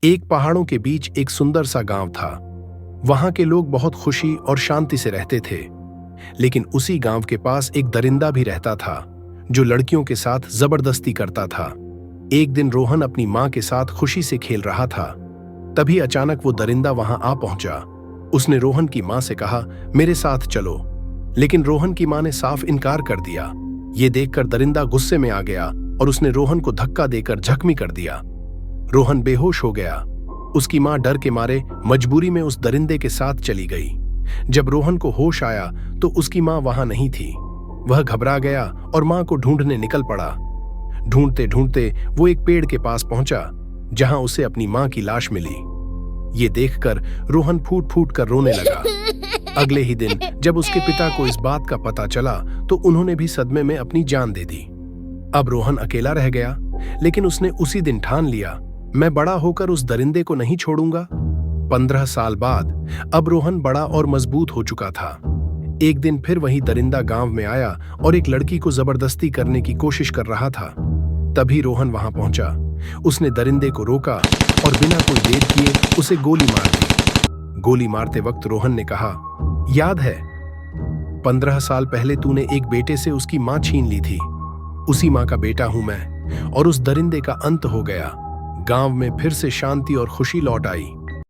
एक पहाड़ों के बीच एक सुंदर सा गांव था। वहां के लोग बहुत खुशी और शांति से रहते थे। लेकिन उसी गांव के पास एक दरिंदा भी रहता था, जो लड़कियों के साथ जबरदस्ती करता था। एक दिन रोहन अपनी मां के साथ खुशी से खेल रहा था। तभी अचानक वो दरिंदा वहां आ पहुंचा। उसने रोहन की मां से कहा, मेरे साथ चलो। लेकिन रोहन की मां ने साफ इनकार कर दिया। ये देखकर दरिंदा गुस्से में आ गया और उसने रोहन को धक्का देकर जख्मी कर दिया। रोहन बेहोश हो गया। उसकी मां डर के मारे मजबूरी में उस दरिंदे के साथ चली गई। जब रोहन को होश आया तो उसकी मां वहां नहीं थी। वह घबरा गया और मां को ढूंढने निकल पड़ा। ढूंढते ढूंढते वो एक पेड़ के पास पहुंचा, जहां उसे अपनी मां की लाश मिली। ये देखकर रोहन फूट फूट कर रोने लगा। अगले ही दिन जब उसके पिता को इस बात का पता चला तो उन्होंने भी सदमे में अपनी जान दे दी। अब रोहन अकेला रह गया, लेकिन उसने उसी दिन ठान लिया, मैं बड़ा होकर उस दरिंदे को नहीं छोड़ूंगा। 15 साल बाद अब रोहन बड़ा और मजबूत हो चुका था। एक दिन फिर वही दरिंदा गांव में आया और एक लड़की को जबरदस्ती करने की कोशिश कर रहा था। तभी रोहन वहां पहुंचा। उसने दरिंदे को रोका और बिना कोई देर किए उसे गोली मार दी। गोली मारते वक्त रोहन ने कहा, याद है 15 साल पहले तूने एक बेटे से उसकी मां छीन ली थी। उसी मां का बेटा हूं मैं। और उस दरिंदे का अंत हो गया। गांव में फिर से शांति और खुशी लौट आई।